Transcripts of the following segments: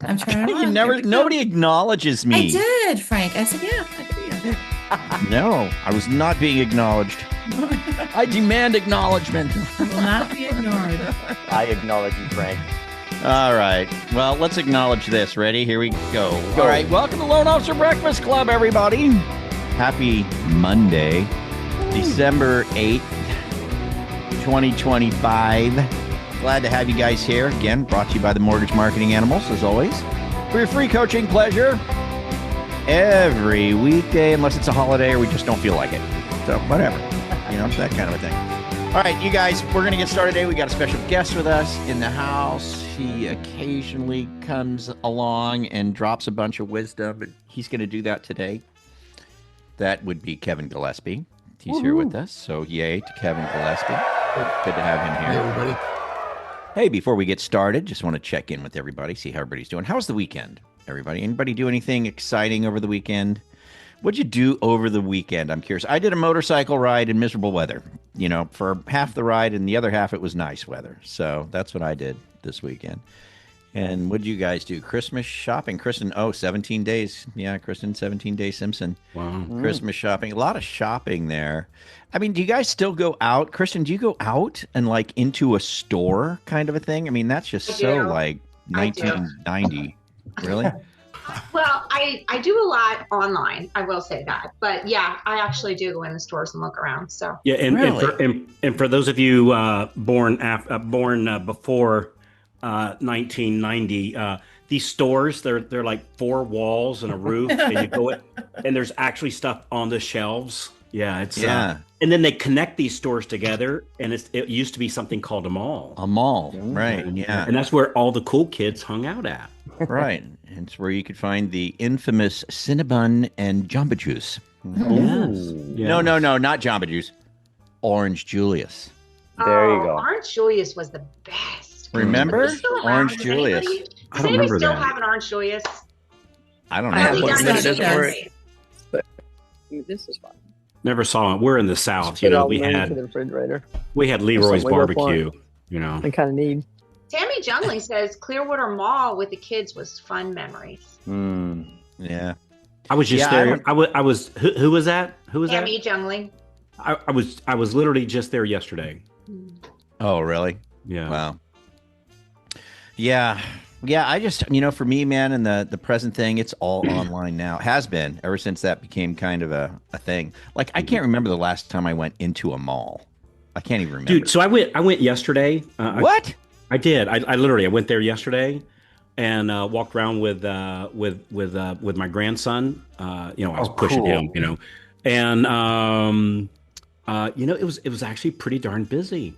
I'm turning it on. Nobody acknowledges me. I did, Frank. I said, yeah, I do. No, I was not being acknowledged. I demand acknowledgement. Will not be ignored. I acknowledge you, Frank. All right. Well, let's acknowledge this. Ready? Here we go. All right. Welcome to Lone Officer Breakfast Club, everybody. Happy Monday, December 8th, 2025. Glad to have you guys here. Again, brought to you by the Mortgage Marketing Animals, as always. For your free coaching pleasure every weekday, unless it's a holiday or we just don't feel like it. So, whatever. It's that kind of a thing. All right, you guys, we're going to get started today. We got a special guest with us in the house. He occasionally comes along and drops a bunch of wisdom, but he's going to do that today. That would be Kevin Gillespie. He's here with us, so yay to Kevin Gillespie. Good to have him here. Hey, everybody. Hey, before we get started, just want to check in with everybody, see how everybody's doing. How was the weekend, everybody? Anybody do anything exciting over the weekend? What'd you do over the weekend? I'm curious. I did a motorcycle ride in miserable weather. For half the ride, and the other half it was nice weather. So that's what I did this weekend. And what'd you guys do? Christmas shopping. Kristen, 17 days. Yeah, Kristen, 17-day Simpson. Wow. Christmas shopping. A lot of shopping there. I mean, do you guys still go out? Kristen, do you go out and into a store kind of a thing? I mean, that's just so 1990. Really? Well, I do a lot online. I will say that, but yeah, I actually do go in the stores and look around. So Yeah, and Really? and for those of you born before 1990, these stores they're like four walls and a roof, and you go and there's actually stuff on the shelves. Yeah, it's and then they connect these stores together, and it used to be something called a mall. A mall, right? Yeah, And that's where all the cool kids hung out at. right. And it's where you could find the infamous Cinnabon and Jamba Juice. Yes. No, not Jamba Juice. Orange Julius. There you go. Orange Julius was the best. Remember? Are they still around? Orange Does Julius. anybody- I Does don't anybody remember still that. have an Orange Julius? I don't I know. have Probably one done that these does. days. This is fun. Never saw it. We're in the South, Put it all we in had to the refrigerator. Leroy's some window barbecue. I kind of need. Tammy Jungling says Clearwater Mall with the kids was fun memories. Yeah. I was just Yeah, there. I was. Who was that? Who was Tammy Jungling. that? I was literally just there yesterday. Oh, really? Yeah. Wow. Yeah. Yeah, I just, for me, man, and the present thing, it's all online now. It has been ever since that became kind of a thing. I can't remember the last time I went into a mall. I can't even remember. Dude, so I went yesterday. What? I did. I literally went there yesterday and walked around with my grandson. I was pushing him. And it was actually pretty darn busy.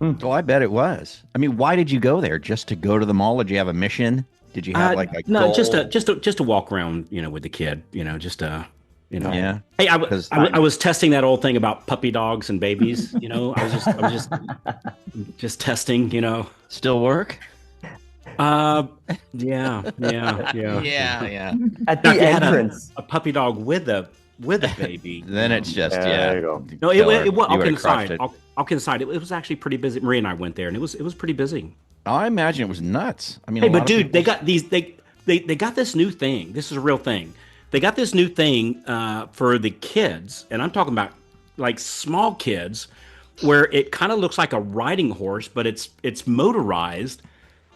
Oh, I bet it was. I mean, why did you go there? Just to go to the mall? Did you have a mission? Did you have a no, goal? just to walk around, with the kid, Yeah. Hey, I was testing that old thing about puppy dogs and babies. I was just testing. Still work? Yeah. Yeah. At Now, the if you had entrance. a puppy dog with a baby. Then it's just, There you go. No, it was. I'll You would've crushed coincide. it. I'll coincide. It was actually pretty busy. Marie and I went there, and it was pretty busy. I imagine it was nuts. I mean, Hey, a lot but of dude, they people- got these. They got this new thing. This is a real thing. They got this new thing for the kids, and I'm talking about small kids, where it kind of looks like a riding horse, but it's motorized,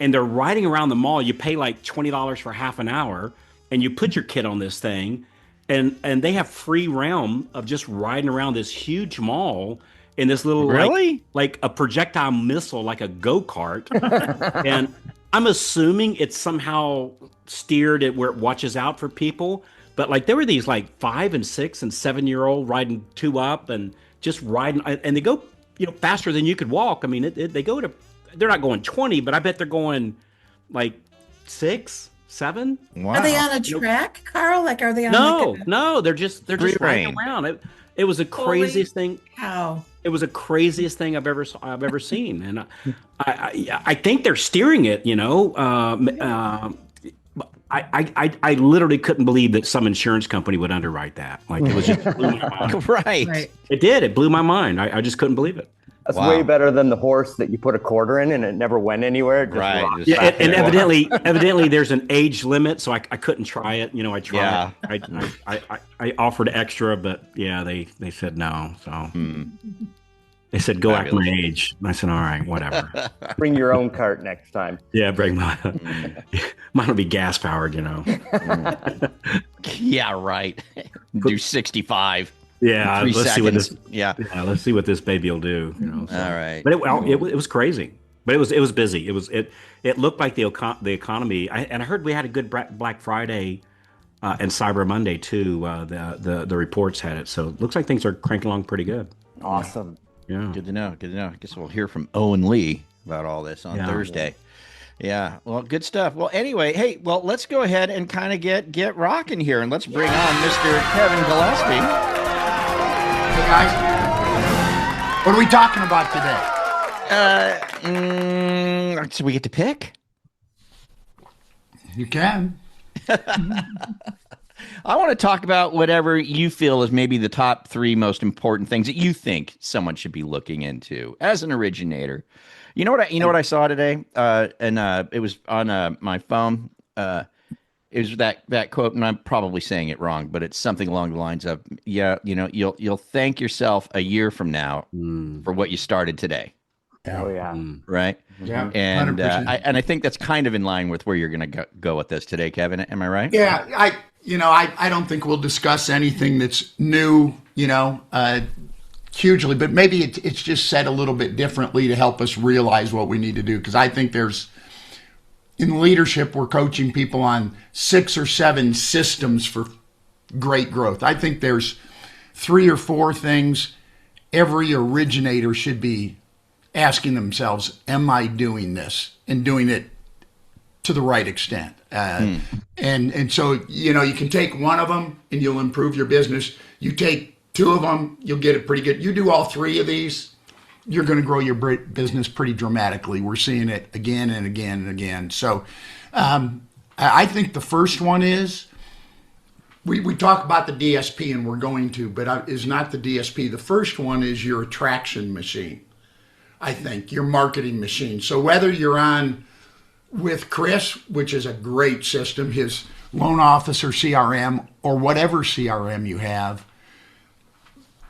and they're riding around the mall. You pay $20 for half an hour, and you put your kid on this thing, and they have free realm of just riding around this huge mall in this little Really? like a projectile missile, like a go-kart. And I'm assuming it's somehow steered it where it watches out for people. But there were these 5 and 6 and 7-year-old riding two up and just riding, and they go faster than you could walk. I mean, they go to, they're not going 20, but I bet they're going 6, 7. Wow. Are they on a track, Carl? Are they on No, they're just Free riding rein. around. It was the craziest thing. How? It was the craziest thing I've ever seen, and I think they're steering it. I literally couldn't believe that some insurance company would underwrite that. It was just blew my mind. Right. Right. It did. It blew my mind. I just couldn't believe it. That's Wow. way better than the horse that you put a quarter in and it never went anywhere. It just Right. rocked. Just Yeah, sat and there. evidently, there's an age limit, so I couldn't try it. I tried. Yeah. I offered extra, but yeah, they said no. So Hmm. they said go act my Fabulous. age. And I said all right, whatever. Bring your own cart next time. Yeah, bring mine. Mine will be gas powered. Yeah, right. Do 65. Yeah, 3 let's see what seconds. this. Yeah. Yeah, let's see what this baby will do. So. All right. But it was crazy. But it was busy. It looked like the economy. I heard we had a good Black Friday and Cyber Monday too. The reports had it, so it looks like things are cranking along pretty good. Awesome. Yeah. Good to know. Good to know. I guess we'll hear from Owen Lee about all this on Thursday. Yeah. Well, good stuff. Well, anyway, hey, let's go ahead and kind of get rocking here, and let's bring on Mr. Kevin Gillespie. Hey guys, what are we talking about today? So we get to pick? You can. I want to talk about whatever you feel is maybe the top 3 most important things that you think someone should be looking into as an originator. You know what I saw today? And it was on my phone. It was that quote, and I'm probably saying it wrong, but it's something along the lines of, you'll thank yourself a year from now for what you started today. Oh yeah. Right. Yeah. And 100%. I think that's kind of in line with where you're going to go with this today, Kevin. Am I right? Yeah, I don't think we'll discuss anything that's new, hugely, but maybe it's just said a little bit differently to help us realize what we need to do. Because I think in leadership, we're coaching people on 6 or 7 systems for great growth. I think there's 3 or 4 things every originator should be asking themselves, am I doing this and doing it to the right extent? And so, you can take one of them and you'll improve your business. You take 2 of them, you'll get it pretty good. You do all 3 of these, you're going to grow your business pretty dramatically. We're seeing it again and again and again. So I think the first one is, we talk about the DSP and we're going to, but is not the DSP. The first one is your attraction machine. I think your marketing machine. So whether you're on with Chris, which is a great system, his loan officer CRM, or whatever CRM you have,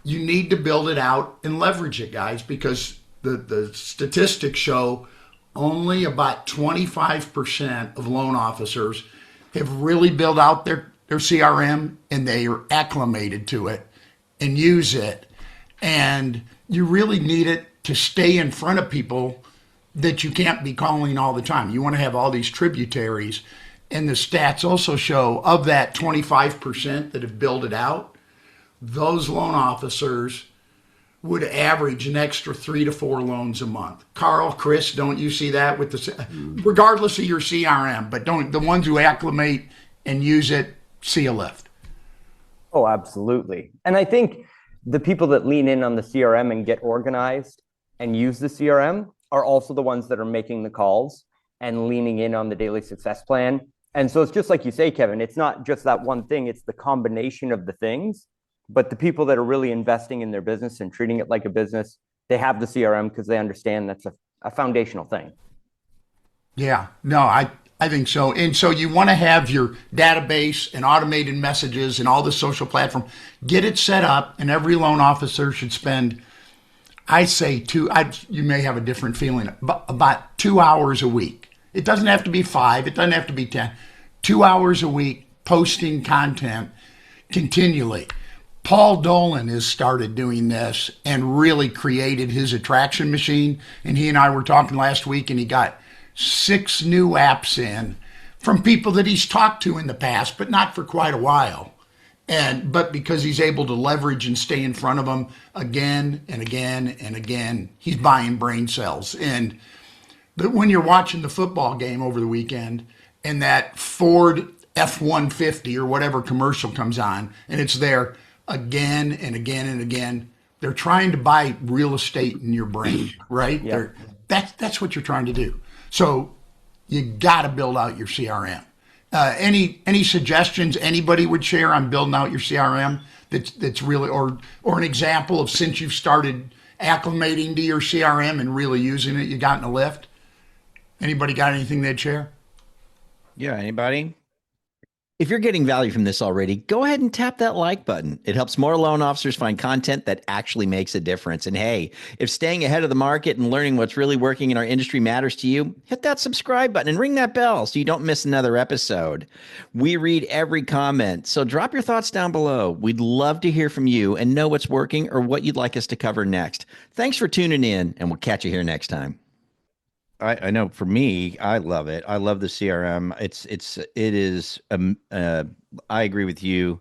you need to build it out and leverage it, guys, because the statistics show only about 25% of loan officers have really built out their CRM and they are acclimated to it and use it. And you really need it to stay in front of people that you can't be calling all the time. You want to have all these tributaries. And the stats also show of that 25% that have built it out, those loan officers would average an extra 3 to 4 loans a month. Carl, Chris, don't you see that with regardless of your CRM, but the ones who acclimate and use it see a lift. Oh, absolutely. And I think the people that lean in on the CRM and get organized and use the CRM are also the ones that are making the calls and leaning in on the daily success plan. And so it's just like you say, Kevin, it's not just that one thing, it's the combination of the things. But the people that are really investing in their business and treating it like a business, they have the CRM because they understand that's a foundational thing. Yeah, no, I think so. And so you want to have your database and automated messages and all the social platform, get it set up, and every loan officer should spend, I say you may have a different feeling, but about 2 hours a week. It doesn't have to be 5, it doesn't have to be 10. 2 hours a week posting content continually. Paul Dolan has started doing this and really created his attraction machine. And he and I were talking last week, and he got 6 new apps in from people that he's talked to in the past, but not for quite a while. But because he's able to leverage and stay in front of them again and again and again, he's buying brain cells. But when you're watching the football game over the weekend and that Ford F-150 or whatever commercial comes on, and it's there again and again and again, they're trying to buy real estate in your brain, right? Yeah. That's what you're trying to do. So you got to build out your CRM. Any suggestions anybody would share on building out your CRM that's really, or an example of since you've started acclimating to your CRM and really using it, you gotten a lift? Anybody got anything they'd share? Yeah, anybody? If you're getting value from this already, go ahead and tap that like button. It helps more loan officers find content that actually makes a difference. And hey, if staying ahead of the market and learning what's really working in our industry matters to you, hit that subscribe button and ring that bell so you don't miss another episode. We read every comment, so drop your thoughts down below. We'd love to hear from you and know what's working or what you'd like us to cover next. Thanks for tuning in, and we'll catch you here next time. I know for me, I love it. I love the CRM. It is, I agree with you,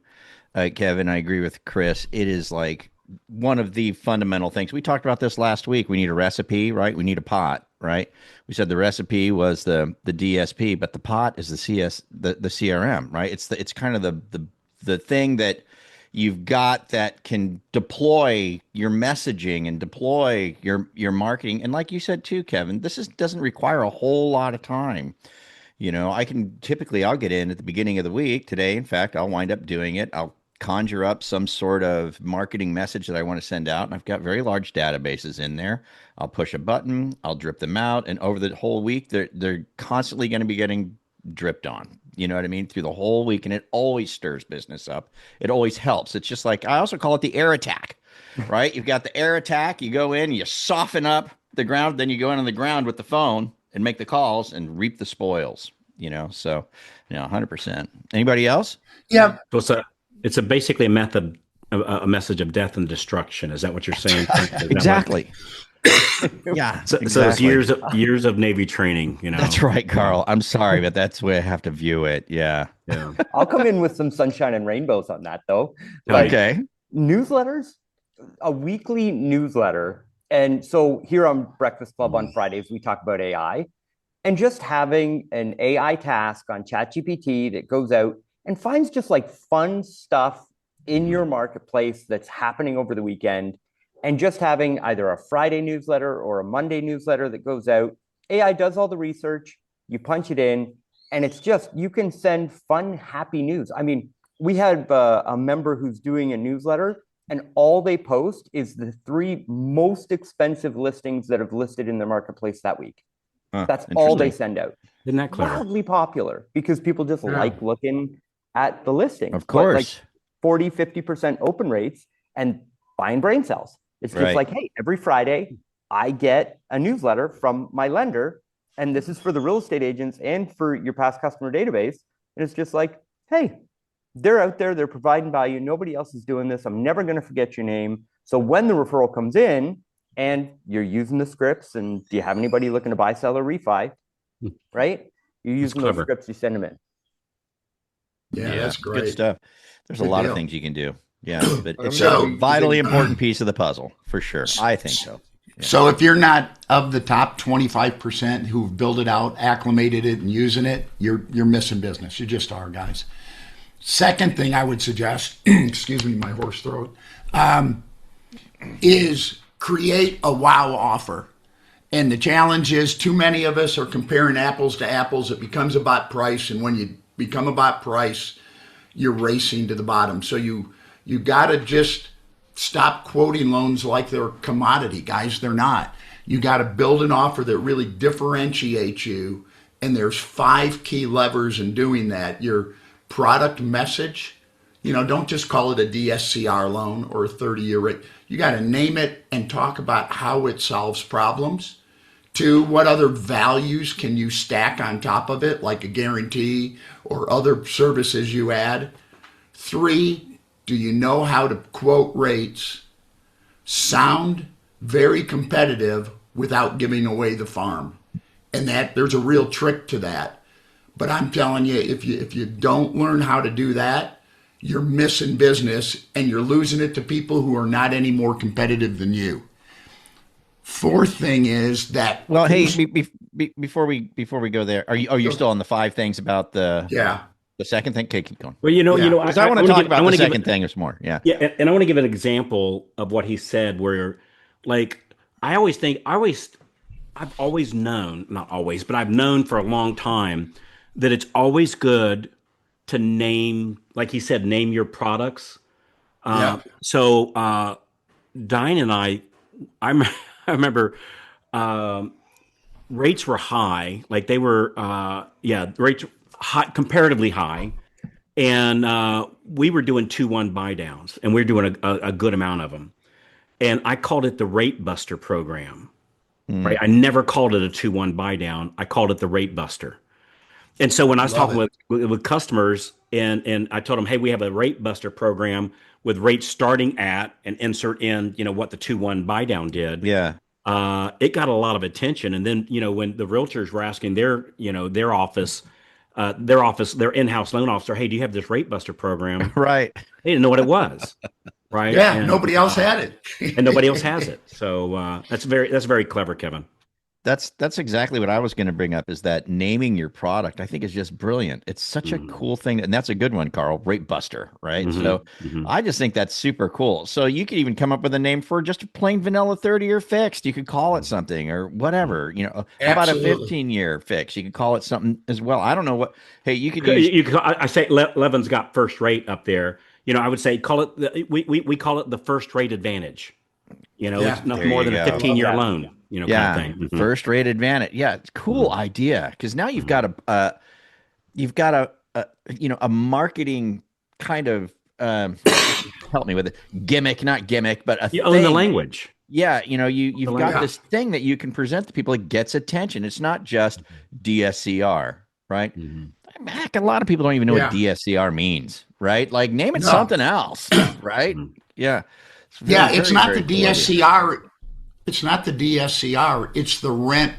Kevin. I agree with Chris. It is like one of the fundamental things. We talked about this last week. We need a recipe, right? We need a pot, right? We said the recipe was the DSP, but the pot is the CRM, right? It's kind of the thing that you've got that can deploy your messaging and deploy your marketing. And like you said too, Kevin, doesn't require a whole lot of time. I'll get in at the beginning of the week. Today, in fact, I'll wind up doing it. I'll conjure up some sort of marketing message that I want to send out. And I've got very large databases in there. I'll push a button, I'll drip them out. And over the whole week, they're constantly going to be getting dripped on. You know what I mean? Through the whole week. And it always stirs business up. It always helps. It's just like, I also call it the air attack, right? You've got the air attack. You go in, you soften up the ground, then you go in on the ground with the phone and make the calls and reap the spoils, So, 100%. Anybody else? Yeah. So it's basically a message of death and destruction. Is that what you're saying? Exactly. Yeah. So it's years of Navy training, That's right, Carl. I'm sorry, but that's the way I have to view it. Yeah. I'll come in with some sunshine and rainbows on that, though. Okay. Newsletters, a weekly newsletter. And so here on Breakfast Club on Fridays, we talk about AI, and just having an AI task on ChatGPT that goes out and finds just like fun stuff in your marketplace that's happening over the weekend. And just having either a Friday newsletter or a Monday newsletter that goes out. AI does all the research, you punch it in, and it's just, you can send fun, happy news. I mean, we have a member who's doing a newsletter, and all they post is the 3 most expensive listings that have listed in their marketplace that week. That's all they send out. Isn't that clever? Wildly popular because people just like looking at the listings. Of course. Like 40, 50% open rates and buying brain cells. It's just like, hey, every Friday I get a newsletter from my lender, and this is for the real estate agents and for your past customer database. And it's just like, hey, they're out there, they're providing value. Nobody else is doing this. I'm never going to forget your name. So when the referral comes in and you're using the scripts, and do you have anybody looking to buy, sell, or refi, right? You're using those scripts, you send them in. Yeah, that's great. Good stuff. There's a lot of things you can do. Yeah, but it's a vitally important piece of the puzzle, for sure. I think so. Yeah. So if you're not of the top 25% who've built it out, acclimated it, and using it, you're missing business. You just are, guys. Second thing I would suggest, excuse me, my hoarse throat, is create a wow offer. And the challenge is too many of us are comparing apples to apples. It becomes about price, and when you become about price, you're racing to the bottom. So you got to just stop quoting loans like they're a commodity, guys. They're not. You got to build an offer that really differentiates you. And there's 5 key levers in doing that. Your product message, don't just call it a DSCR loan or a 30-year rate. You got to name it and talk about how it solves problems. 2, what other values can you stack on top of it, like a guarantee or other services you add? 3, do you know how to quote rates, sound very competitive without giving away the farm? And that there's a real trick to that. But I'm telling you, if you don't learn how to do that, you're missing business and you're losing it to people who are not any more competitive than you. 4th thing is that. Well, hey, before we go there, are you still on the 5 things about the? Yeah. The second thing, okay, keep going. Well, because I want to talk about the second thing is more. Yeah. Yeah. And I want to give an example of what he said where, like, I've always known, not always, but I've known for a long time that it's always good to name, like he said, name your products. So Diane and I I'm I remember rates were high, like they were rates high, comparatively high, and we were doing 2-1 buy downs, and we were doing a good amount of them. And I called it the Rate Buster program. Right? I never called it a 2-1 buy down. I called it the Rate Buster. And so when I was Love talking it. with customers and I told them, hey, we have a Rate Buster program with rates starting at and insert in, what the 2-1 buy down did. Yeah. It got a lot of attention. And then, when the realtors were asking their office, their in-house loan officer, hey, do you have this Rate Buster program? Right. They didn't know what it was. Right. Yeah, And, nobody else had it. and nobody else has it. So that's very clever, Kevin. That's exactly what I was going to bring up, is that naming your product, I think, is just brilliant. It's such a cool thing. And that's a good one, Carl. Rate Buster, right? So I just think that's super cool. So you could even come up with a name for just a plain vanilla 30-year fixed. You could call it something or whatever. How about a Absolutely. 15-year fix? You could call it something as well. I don't know what. Hey, you could use. I say Levin's got first rate up there. I would say call it we call it the first rate advantage. It's not There more you than a go. 15-year loan. Kind of thing. First rate advantage. Yeah, it's a cool idea, because now you've got a marketing kind of help me with it, gimmick, not gimmick, but You a own the thing. language. Yeah, you've got language. this thing that you can present to people that gets attention. It's not just DSCR, right? Heck, a lot of people don't even know what DSCR means, right? Like, name it something else, right? Yeah. It's not very the cool idea. DSCR. It's not the DSCR. It's the rent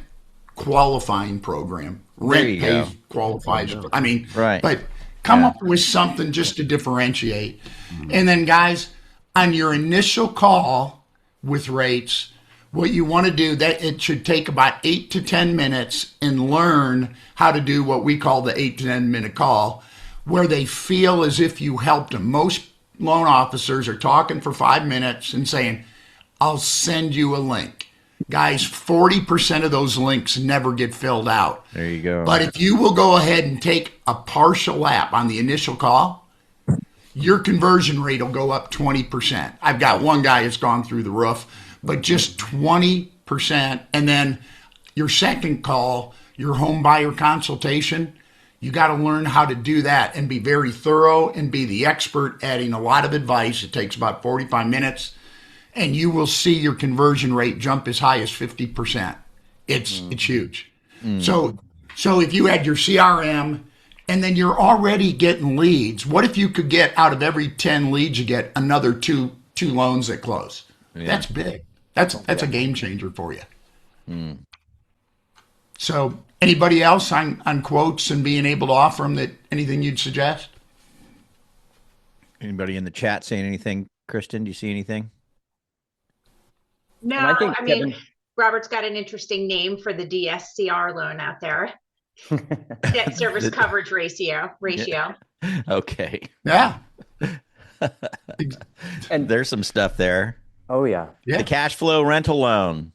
qualifying program. There you Rent go. qualifies. I mean, Right. But come up with something just to differentiate. And then, guys, on your initial call with rates, what you want to do, that it should take about 8 to 10 minutes, and learn how to do what we call the 8 to 10 minute call, where they feel as if you helped them. Most loan officers are talking for 5 minutes and saying, I'll send you a link. Guys, 40% of those links never get filled out. There you go. But if you will go ahead and take a partial lap on the initial call, your conversion rate will go up 20%. I've got one guy that's gone through the roof, but just 20%. And then your second call, your home buyer consultation, you got to learn how to do that and be very thorough and be the expert, adding a lot of advice. It takes about 45 minutes. And you will see your conversion rate jump as high as 50%. It's huge. So if you had your CRM and then you're already getting leads, what if you could get, out of every 10 leads you get, another two loans that close? That's big. That's a game changer for you. So anybody else on quotes and being able to offer them, that anything you'd suggest? Anybody in the chat saying anything? Kristen, do you see anything? No, And I think mean, Kevin- Robert's got an interesting name for the DSCR loan out there. Debt service coverage ratio. Okay. Yeah. And There's some stuff there. oh yeah, Yeah. The cash flow rental loan,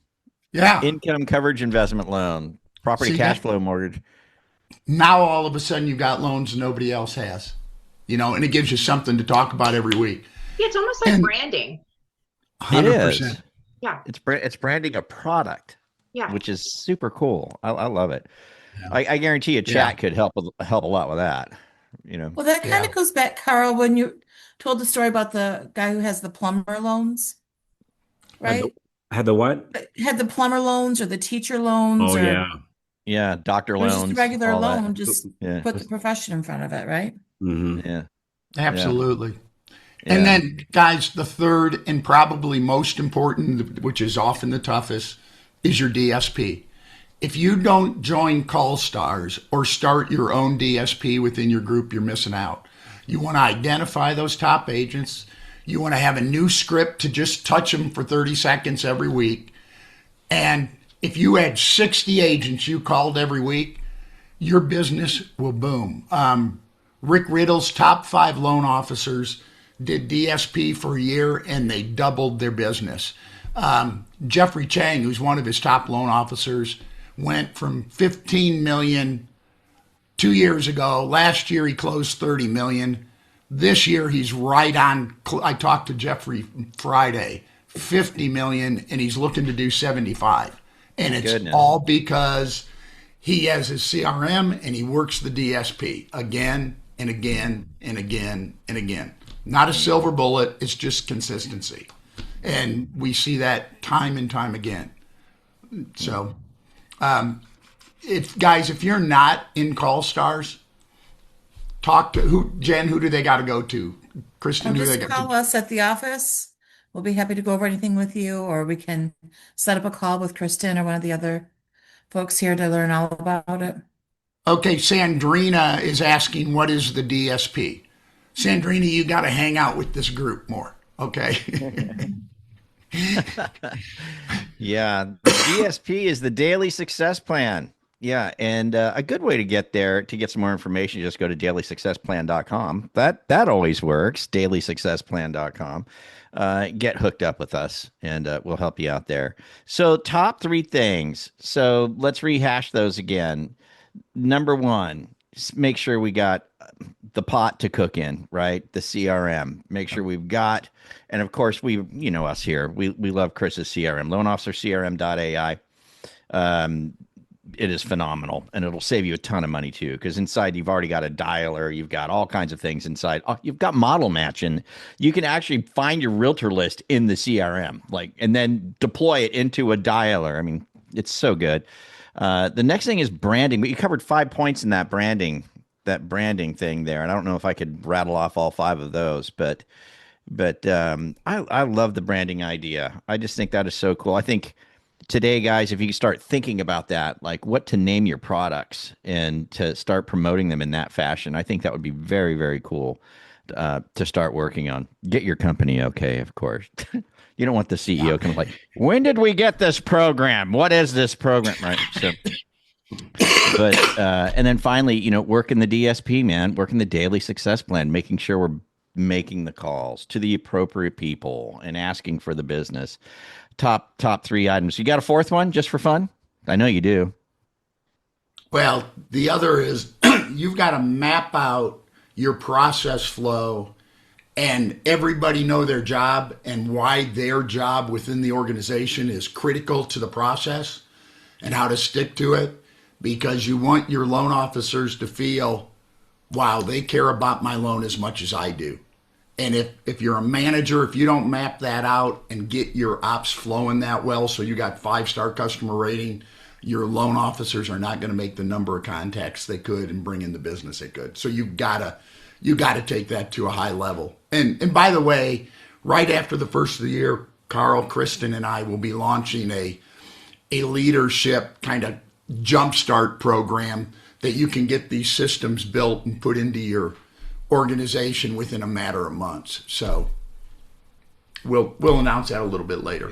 Yeah. income coverage investment loan, property See cash that? flow mortgage. Now all of a sudden you've got loans nobody else has, and it gives you something to talk about every week. Yeah, it's almost like And- branding. 100%. It is. Yeah. It's branding a product, Yeah. which is super cool. I love it. I guarantee you, chat could help a lot with that. Well, that kind of goes back, Carl, when you told the story about the guy who has the plumber loans, right? Had the what? Had the plumber loans or the teacher loans, Oh or yeah. Yeah, doctor it was loans, just a regular all that. loan, just Yeah, put the profession in front of it, right? yeah. Absolutely. Yeah. And then, guys, the third and probably most important, which is often the toughest, is your DSP. If you don't join Call Stars or start your own DSP within your group, you're missing out. You want to identify those top agents. You want to have a new script to just touch them for 30 seconds every week. And if you had 60 agents you called every week, your business will boom. Rick Riddle's top 5 loan officers did DSP for a year and they doubled their business. Jeffrey Chang, who's one of his top loan officers, went from 15 million 2 years ago. Last year he closed 30 million. This year he's right on. I talked to Jeffrey Friday. 50 million and he's looking to do 75. And it's Goodness. all because he has his CRM and he works the DSP again and again and again and again. Not a silver bullet, it's just consistency. And we see that time and time again. So, if you're not in Call Stars, talk to Jen, who do they got to go to? Kristen, who do they Just got call to? us at the office. We'll be happy to go over anything with you, or we can set up a call with Kristen or one of the other folks here to learn all about it. Okay, Sandrina is asking, what is the DSP? Sandrina, you got to hang out with this group more, okay? Yeah, the DSP is the daily success plan. Yeah, and a good way to get there to get some more information, just go to dailysuccessplan.com. That always works, dailysuccessplan.com. Get hooked up with us, and we'll help you out there. So top 3 things. So let's rehash those again. Number 1, make sure we got the pot to cook in, right? The CRM. Make sure we've got, and of course us here. We love Chris's CRM, loanofficercrm.ai. It is phenomenal, and it'll save you a ton of money too, because inside you've already got a dialer, you've got all kinds of things inside. Oh, you've got model matching. You can actually find your realtor list in the CRM, and then deploy it into a dialer. I mean, it's so good. The next thing is branding. But you covered 5 points in that branding thing there, and I don't know if I could rattle off all 5 of those, but I love the branding idea. I just think that is so cool. I think today, guys, if you start thinking about that, like what to name your products and to start promoting them in that fashion, I think that would be very, very cool to start working on. Get your company okay, of course. You don't want the CEO coming like, when did we get this program? What is this program? Right. So, but and then finally, working the DSP, man, working the daily success plan, making sure we're making the calls to the appropriate people and asking for the business. Top 3 items. You got a 4th one just for fun? I know you do. Well, the other is you've got to map out your process flow and everybody know their job and why their job within the organization is critical to the process and how to stick to it, because you want your loan officers to feel, wow, they care about my loan as much as I do. And if you're a manager, if you don't map that out and get your ops flowing that well, so you got 5-star customer rating, your loan officers are not going to make the number of contacts they could and bring in the business they could. So you gotta take that to a high level. And by the way, right after the first of the year, Carl, Kristen, and I will be launching a leadership kind of jumpstart program that you can get these systems built and put into your organization within a matter of months. So we'll announce that a little bit later.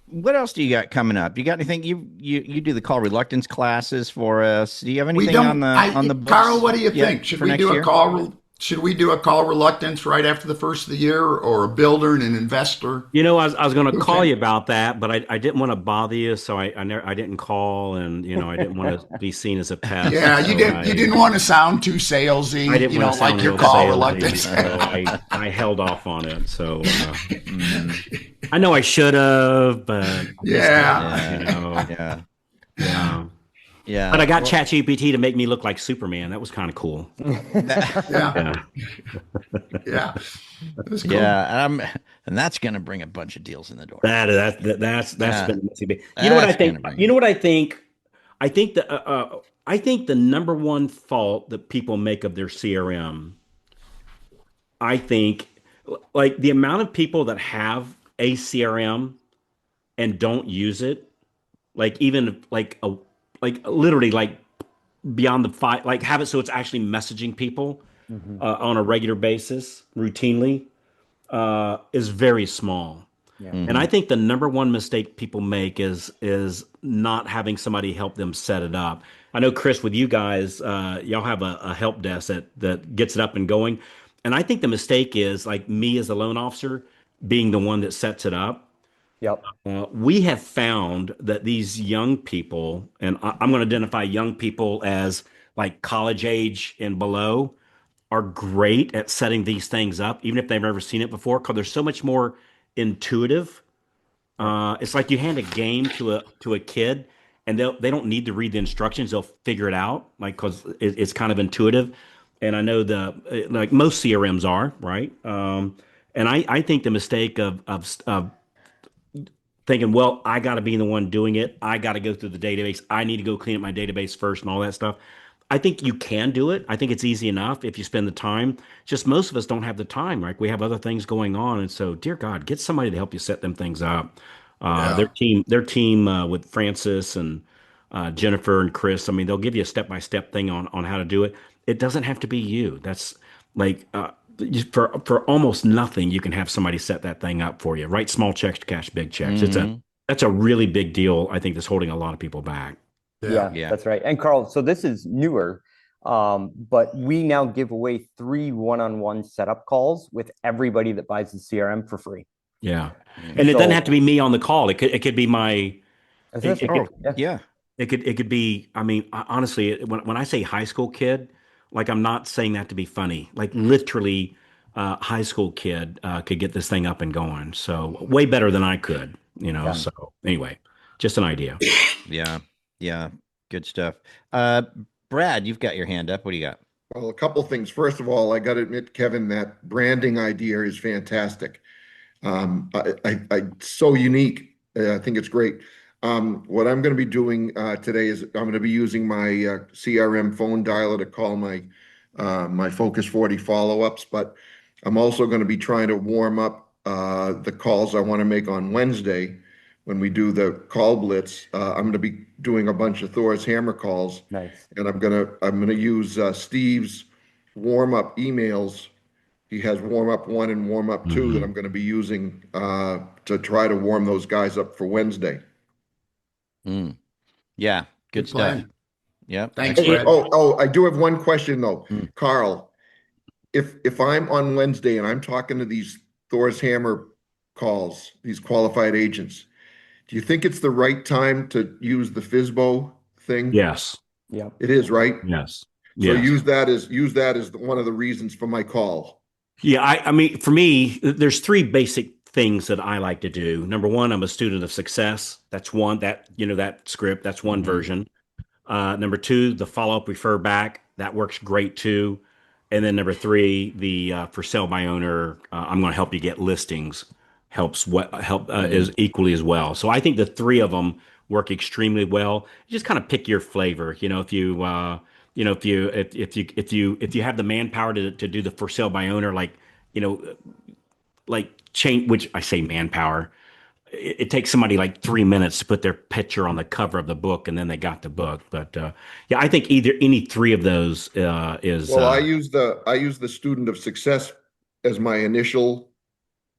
What else do you got coming up? You got anything? You do the call reluctance classes for us. Do you have anything on the books? Carl, what do you think? Should we do a call? Should we do a call reluctance right after the first of the year, or a builder and an investor? I was going to call you about that, but I didn't want to bother you, so I didn't call, and I didn't want to be seen as a pest. Yeah, you didn't want to sound too salesy. I didn't want to sound your call salesy, reluctance. so I held off on it. So I know I should have, but yeah. Yeah. But I got ChatGPT to make me look like Superman. That was kind of cool. Yeah. That's cool. Yeah, and that's going to bring a bunch of deals in the door. That's been big. You know what I think? You know what I think? I think the number one fault that people make of their CRM, I think, like the amount of people that have a CRM and don't use it, like even like literally like beyond the 5, like have it so it's actually messaging people on a regular basis, routinely, is very small. Yeah. And I think the number one mistake people make is not having somebody help them set it up. I know, Chris, with you guys, y'all have a help desk that gets it up and going. And I think the mistake is like me as a loan officer being the one that sets it up. Yep. We have found that these young people, and I'm going to identify young people as like college age and below, are great at setting these things up, even if they've never seen it before, because they're so much more intuitive. It's like you hand a game to a kid, and they don't need to read the instructions; they'll figure it out, like because it's kind of intuitive. And I know like most CRMs are right. And I think the mistake of thinking, well, I got to be the one doing it. I got to go through the database. I need to go clean up my database first and all that stuff. I think you can do it. I think it's easy enough if you spend the time. Just most of us don't have the time, right? We have other things going on, and so, dear God, get somebody to help you set them things up. Yeah. Their team with Francis and Jennifer and Chris. I mean, they'll give you a step by step thing on how to do it. It doesn't have to be you. That's like for almost nothing, you can have somebody set that thing up for you. Write small checks to cash big checks. Mhm. That's a really big deal. I think that's holding a lot of people back. Yeah, Yeah. that's right. And Carl, so this is newer, but we now give away 3 one-on-one setup calls with everybody that buys the CRM for free. Yeah, and it doesn't have to be me on the call. It could be my. It, it, Oh, could, yeah. it could be. I mean, honestly, when I say high school kid, like I'm not saying that to be funny. Like literally, high school kid could get this thing up and going. So way better than I could. Yeah. So anyway, just an idea. Yeah. Yeah. Good stuff. Brad, you've got your hand up. What do you got? Well, a couple things. First of all, I got to admit, Kevin, that branding idea is fantastic. So unique. I think it's great. What I'm going to be doing today is I'm going to be using my CRM phone dialer to call my Focus 40 follow-ups, but I'm also going to be trying to warm up the calls I want to make on Wednesday when we do the call blitz. I'm going to be doing a bunch of Thor's hammer calls, Nice. and I'm gonna use Steve's warm-up emails. He has warm up 1 and warm up 2 that I'm going to be using to try to warm those guys up for Wednesday. Yeah. Good stuff. plan. Yep. Thanks, Hey, Brad. I do have one question though, Carl. If I'm on Wednesday and I'm talking to these Thor's Hammer calls, these qualified agents, do you think it's the right time to use the FISBO thing? Yes. Yeah. It is, right? Yes. So Yes. use that as one of the reasons for my call. Yeah, I mean, for me, there's 3 basic things that I like to do. Number one, I'm a student of success. That's one that script. That's one version. Number 2, the follow up refer back. That works great too. And then number 3, the for sale by owner. I'm going to help you get listings. Is equally as well. So I think the 3 of them work extremely well. You just kind of pick your flavor. If you have the manpower to do the for sale by owner, you know, change, which I say manpower, it takes somebody like 3 minutes to put their picture on the cover of the book and then they got the book. But yeah, I think any 3 of those is Well, I use the student of success as my initial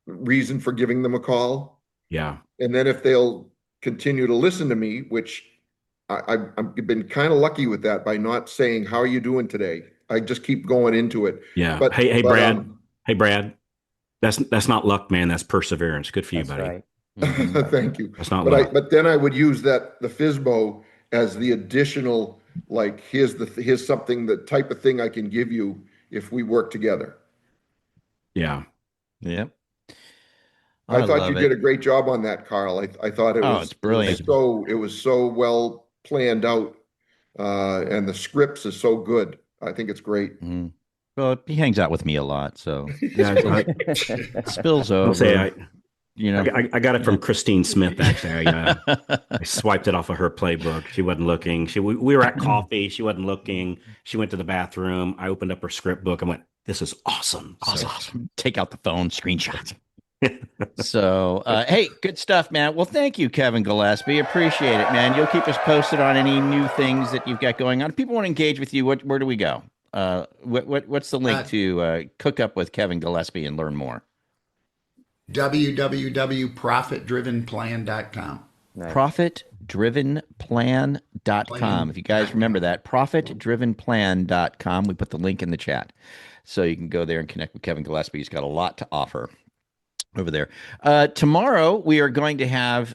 reason for giving them a call. yeah. And then if they'll continue to listen to me, which I've been kind of lucky with that by not saying, how are you doing today? I just keep going into it. Yeah. But Brad. Hey, Brad. That's not luck, man. That's perseverance. Good for you, That's buddy. right. thank you. That's not luck. But then I would use the FISBO as the additional, like, here's something, the type of thing I can give you if we work together. Yeah. Yep. I thought love you it. did a great job on that, Carl. I thought It's brilliant. It was so well planned out, and the scripts are so good. I think it's great. Well, he hangs out with me a lot, so Yeah. spills I'll over. say I got it from Christine Smith, actually. I swiped it off of her playbook. She wasn't looking. We were at coffee. She wasn't looking. She went to the bathroom. I opened up her script book and went, this is awesome. Awesome. Take out the phone, screenshots. So, hey, good stuff, man. Well, thank you, Kevin Gillespie. Appreciate it, man. You'll keep us posted on any new things that you've got going on. If people want to engage with you, where do we go? What's the link to cook up with Kevin Gillespie and learn more? www.profitdrivenplan.com. Nice. Profitdrivenplan.com. If you guys remember that, profitdrivenplan.com. We put the link in the chat. So you can go there and connect with Kevin Gillespie. He's got a lot to offer. over there. Tomorrow we are going to have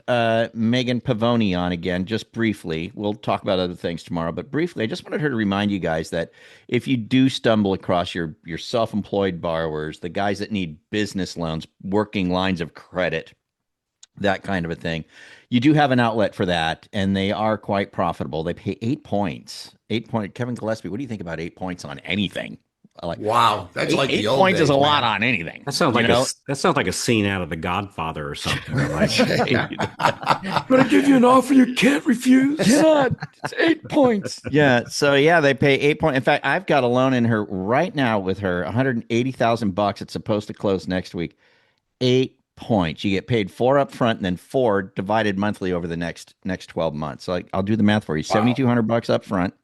Megan Pavoni on again, just briefly. We'll talk about other things tomorrow, but briefly, I just wanted her to remind you guys that if you do stumble across your self-employed borrowers, the guys that need business loans, working lines of credit, that kind of a thing, you do have an outlet for that, and they are quite profitable. They pay 8 points. 8 point. Kevin Gillespie, what do you think about 8 points on anything? Like, Wow, that's like eight the old points days, is a lot man. on anything. That sounds like a scene out of The Godfather or something. Like, I'm gonna give you an offer you can't refuse. It's 8 points. Yeah. So yeah, they pay 8 points. In fact, I've got a loan in her right now with her, $180,000. It's supposed to close next week. 8 points. You get paid four up front and then four divided monthly over the next 12 months. So I'll do the math for you. $7,200 up front,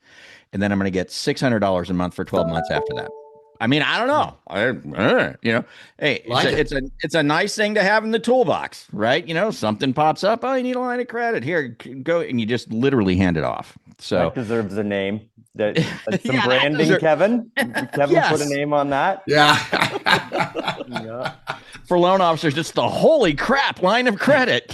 and then I'm going to get $600 a month for 12 months after that. I mean, I don't know. Hey, it's a nice thing to have in the toolbox, right? Something pops up. Oh, you need a line of credit. Here, go, and you just literally hand it off. So that deserves a name. That's some Yeah, branding, Kevin. Kevin Yes. put a name on that. Yeah. Yeah. For loan officers, it's the holy crap line of credit.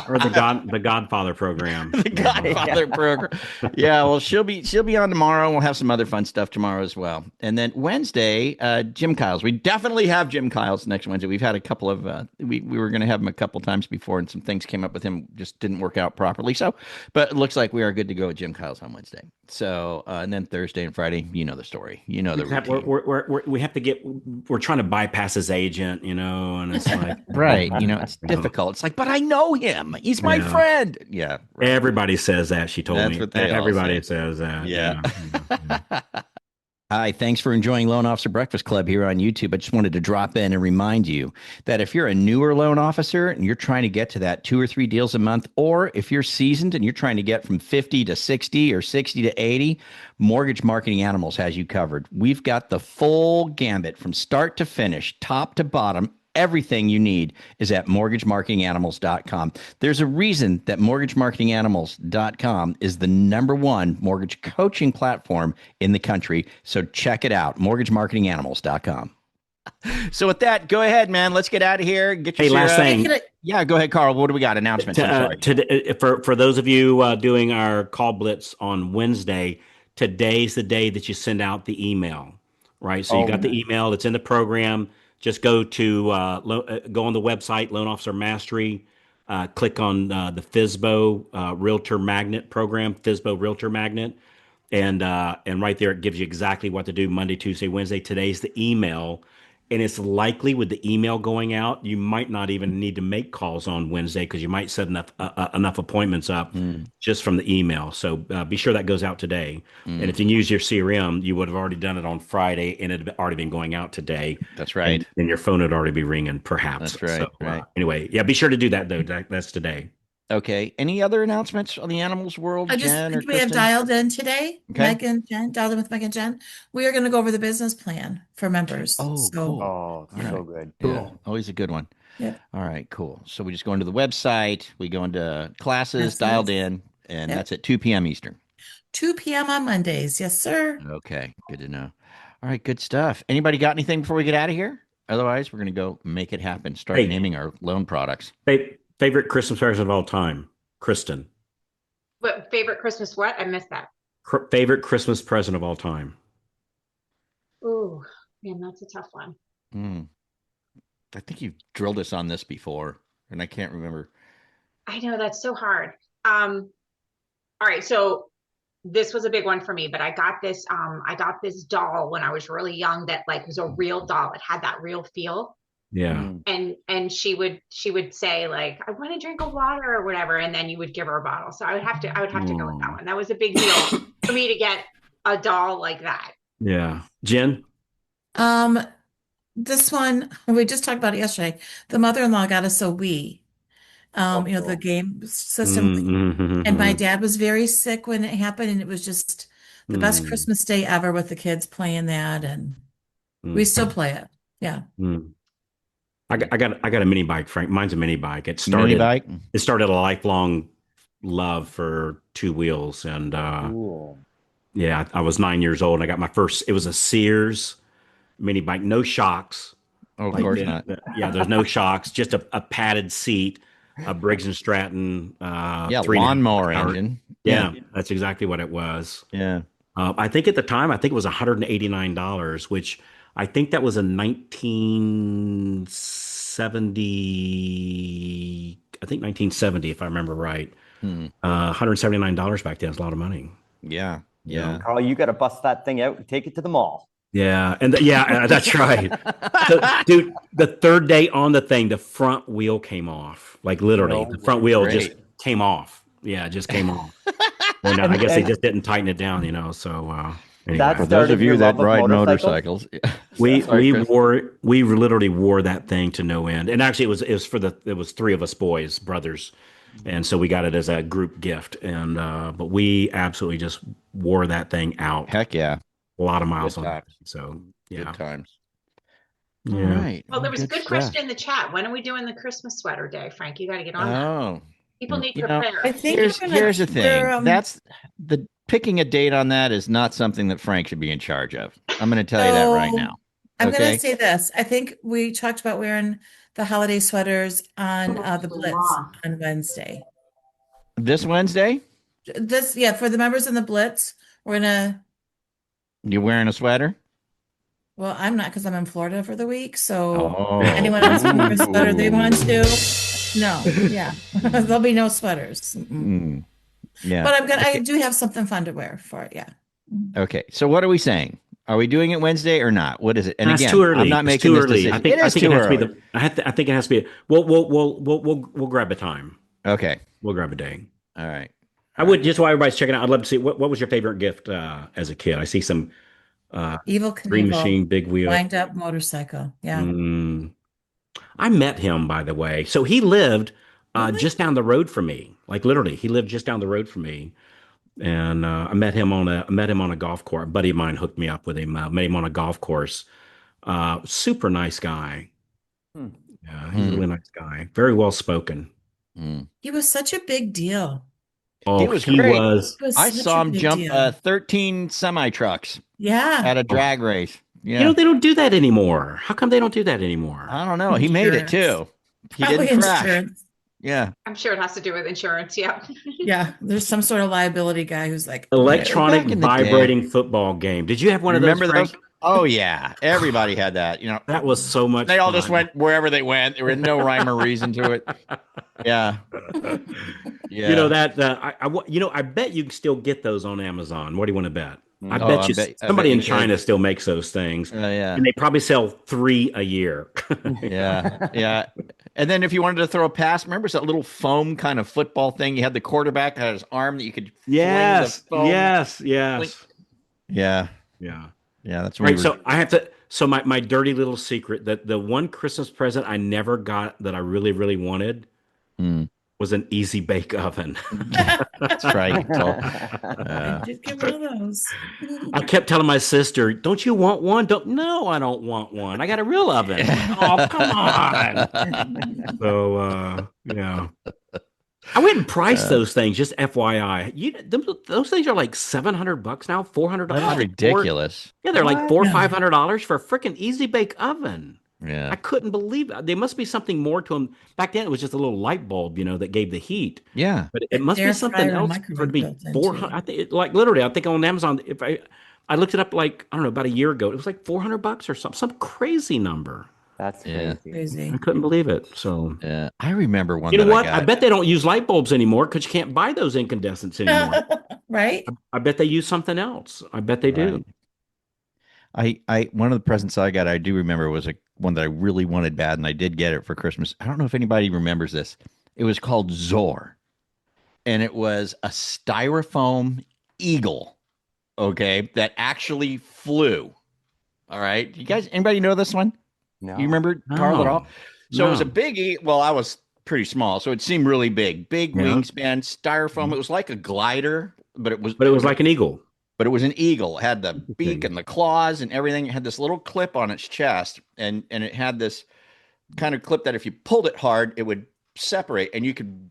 or the Godfather program. The Godfather program. Yeah, well, she'll be on tomorrow. We'll have some other fun stuff tomorrow as well. And then Wednesday, Jim Kyles. We definitely have Jim Kyles next Wednesday. We've had a couple of we were going to have him a couple times before, and some things came up with him, just didn't work out properly. So, but it looks like we are good to go with Jim Kyles on Wednesday. So, and then Thursday and Friday, you know the story. You know the routine. We're trying to bypass his agent, and it's like right. It's difficult. It's like, but I know him. He's my friend. Yeah. Right. Everybody says that. She told That's me. what they all Everybody say. says that. Yeah. Hi, thanks for enjoying Loan Officer Breakfast Club here on YouTube. I just wanted to drop in and remind you that if you're a newer loan officer and you're trying to get to that 2 or 3 deals a month, or if you're seasoned and you're trying to get from 50 to 60 or 60 to 80, Mortgage Marketing Animals has you covered. We've got the full gambit from start to finish, top to bottom. Everything you need is at mortgagemarketinganimals.com. There's a reason that mortgagemarketinganimals.com is the #1 mortgage coaching platform in the country. So check it out, mortgagemarketinganimals.com. So with that, go ahead, man. Let's get out of here. Get your last thing. Yeah, go ahead, Carl. What do we got? Announcements. For those of you doing our call blitz on Wednesday, today's the day that you send out the email, right? So you got the email. It's in the program. Just go to go on the website, Loan Officer Mastery. Click on the FSBO Realtor Magnet program, FSBO Realtor Magnet, and right there it gives you exactly what to do Monday, Tuesday, Wednesday. Today's the email, and it's likely with the email going out, you might not even need to make calls on Wednesday because you might set enough appointments up just from the email. So be sure that goes out today. And if you use your CRM, you would have already done it on Friday, and it had already been going out today. That's right. And your phone would already be ringing, perhaps. That's right. So, right. Anyway, yeah, be sure to do that though. That's today. Okay. Any other announcements on the animals world, Jen or we have Kristen? dialed in today. Okay. Meg and Jen, dialed in with Meg and Jen. We are going to go over the business plan for members. Oh, so cool. Oh, so good. Yeah, always a good one. Yeah. All right, cool. So we just go into the website, we go into classes, dialed in, and that's at 2 p.m. Eastern. 2 p.m. on Mondays. Yes, sir. Okay, good to know. All right, good stuff. Anybody got anything before we get out of here? Otherwise, we're going to go make it happen. Start naming our loan products. Favorite Christmas present of all time, Kristen. But favorite Christmas what? I missed that. Favorite Christmas present of all time. Ooh, man, that's a tough one. I think you've drilled us on this before, and I can't remember. I know, that's so hard. All right, so this was a big one for me, but I got this doll when I was really young that was a real doll. It had that real feel. Yeah. And she would say I want a drink of water or whatever, and then you would give her a bottle. So I would have to go with that one. That was a big deal for me to get a doll like that. Yeah. Jen? This one, we just talked about it yesterday. The mother-in-law got us a Wii, the game system. And my dad was very sick when it happened, and it was just the best Christmas day ever with the kids playing that, and we still play it. Yeah. I got a mini bike, Frank. Mine's a mini bike. It started a lifelong love for two wheels, and yeah, I was 9 years old and I got my first. It was a Sears mini bike, no shocks, Oh, of Like course not. Yeah, there's no shocks, just a padded seat, a Briggs and Stratton, Yeah, 3.5 lawnmower horsepower. engine. Yeah, that's exactly what it was. Yeah. I think at the time, I think it was $189, which I think that was a 1970, I think 1970, if I remember right. Hmm. $179 back then is a lot of money. Yeah. Yeah. Carl, you got to bust that thing out and take it to the mall. Yeah, and that's right. So, dude, the third day on the thing, the front wheel came off. Like literally, No the front wheel just Great. came off. Yeah, it just came off. And I guess they just didn't tighten it down, So anyway, That For those started of you your that love of ride motorcycles? motorcycles, we Sorry, we Chris. literally wore that thing to no end. And actually, it was three of us boys, brothers, and so we got it as a group gift. And but we absolutely just wore that thing out. Heck yeah. A lot of miles Good on it. times. So Good yeah, times. All yeah. right. Well, there was a Good good stuff. question in the chat. When are we doing the Christmas sweater day, Frank? You got to get on that. Oh, People need to you know, prepare. I think here's we're gonna, here's the thing. we're, That's the picking a date on that is not something that Frank should be in charge of. I'm going to tell you that right so now. I'm Okay. gonna say this. I think we talked about wearing the holiday sweaters on the Blitz on Wednesday. This Wednesday, Yeah, for the members in the Blitz, we're gonna. you wearing a sweater? Well, I'm not because I'm in Florida for the week. So Oh, anyone else can wear a sweater they want ooh. to. No, yeah, there'll be no sweaters. Mm, yeah. But I Okay. do have something fun to wear for it. Yeah. Okay. So what are we saying? Are we doing it Wednesday or not? What is it? And That's again, too early. I'm not It's making too this early. decision. I It is think too it has to be early. I think it has to be. We'll grab a time. Okay. We'll grab a day. All right. I would just while everybody's checking out. I'd love to see what was your favorite gift as a kid. I see some Evil Green Knievel, Machine, Big Wheel. wind up motorcycle. Yeah. I met him, by the way. So he lived Really? just down the road from me. Like literally, he lived just down the road from me. And I met him on a golf course. A buddy of mine hooked me up with him. Met him on a golf course. Super nice guy. Hmm. Yeah, he's a really nice guy. Very well spoken. He was such a big deal. Oh, He was great. It was I such saw a him big jump deal. 13 semi trucks Yeah. at a drag race. Yeah. You know, they don't do that anymore. How come they don't do that anymore? I don't know. He made it Insurance. too. He Probably didn't crash. insurance. Yeah. I'm sure it has to do with insurance. Yeah. Yeah. There's some sort of liability guy who's like, Electronic Back in the day. vibrating football game. Did you have one Remember of those, those? Frank? Oh yeah. Everybody had that. You know, That was so much they all fun. just went wherever they went. There was no rhyme or reason to it. Yeah. Yeah. You know that I bet you can still get those on Amazon. What do you want to bet? I Oh, bet you I bet somebody you in could. China still makes those things, Yeah. and they probably sell 3 a year. Yeah. Yeah. And then if you wanted to throw a pass, remember that little foam kind of football thing? You had the quarterback that had his arm that you could Yes, fling the foam. yes. Yeah. Yeah. Yeah. That's when Right. we So were, I have to. So my dirty little secret that the one Christmas present I never got that I really really wanted was an easy bake oven. that's right. So, I did get one of those. I kept telling my sister, "Don't you want one?" No, I don't want one. I got a real oven. Oh, come on. So yeah. I went and priced those things, just FYI. Those things are like $700 now, $400. that's ridiculous. Yeah, they're like $400 or Wow. $500 for a freaking easy bake oven. Yeah. I couldn't believe it. There must be something more to them. Back then, it was just a little light bulb, that gave the heat. Yeah. But it must be Air something fryer and else microwave for it to be built in, 400. too. I think like literally, I think on Amazon, if I looked it up like I don't know about a year ago, it was like $400 or some crazy number. That's Yeah. crazy. Crazy. I couldn't believe it. So Yeah. I remember one you know that what? I I got. bet they don't use light bulbs anymore because you can't buy those incandescents anymore. Right? I bet they use something else. I bet they do. I one of the presents I got, I do remember was one that I really wanted bad, and I did get it for Christmas. I don't know if anybody remembers this. It was called Zor, and it was a styrofoam eagle, okay, that actually flew. All right, you guys, anybody know this one? No. You remember Carl at No. all? So it was a No. big. Well, I was pretty small, so it seemed really big. Big Yeah. wingspan, styrofoam. It was like a glider, but it was like an eagle. but it was an eagle. It had the beak and the claws and everything. It had this little clip on its chest, and it had this kind of clip that if you pulled it hard, it would separate, and you could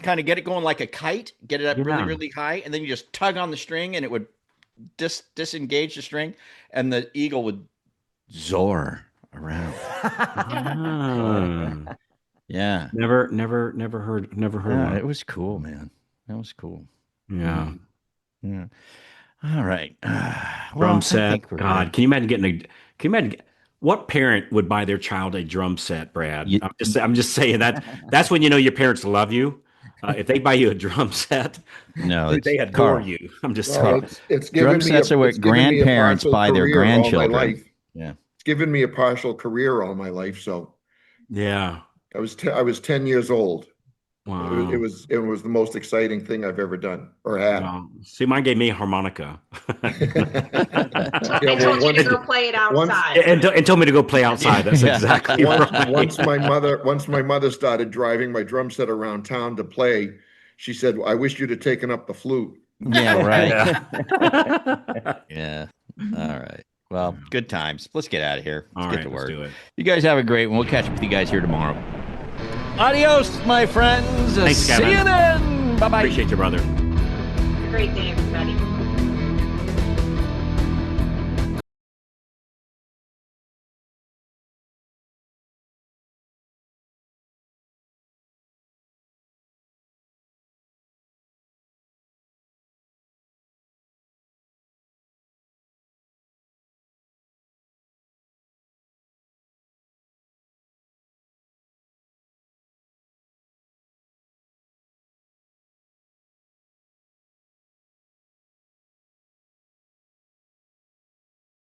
kind of get it going like a kite, get it up really, Yeah. really high, and then you just tug on the string, and it would disengage the string, and the eagle would soar. around. Ah. Yeah. Never heard one. It was cool, man. That was cool. Yeah. Yeah. All right. Drum I set. think we're God, good. can you imagine what parent would buy their child a drum set, Brad? I'm just saying that's when you know your parents love you. If they buy you a drum set, No, they adore Carl. you. I'm just Well, saying. it's Drum given me sets are what it's given me a grandparents partial buy their career all my grandchildren. life. Yeah. It's given me a partial career all my life. So Yeah. I was 10 years old. Wow. It was the most exciting thing I've ever done or had. Wow. See, mine gave me a harmonica. I told you to go play it outside. And told me to go play outside. That's exactly right. Once my mother started driving my drum set around town to play, she said, "I wish you'd have taken up the flute." Yeah, right. Yeah. All right. Well, good times. Let's get out of here. Let's get to work. Let's do it. You guys have a great one. We'll catch up with you guys here tomorrow. Adios, my friends. Thanks, Kevin. See you then. Bye-bye. Appreciate you, brother. Have a great day, everybody.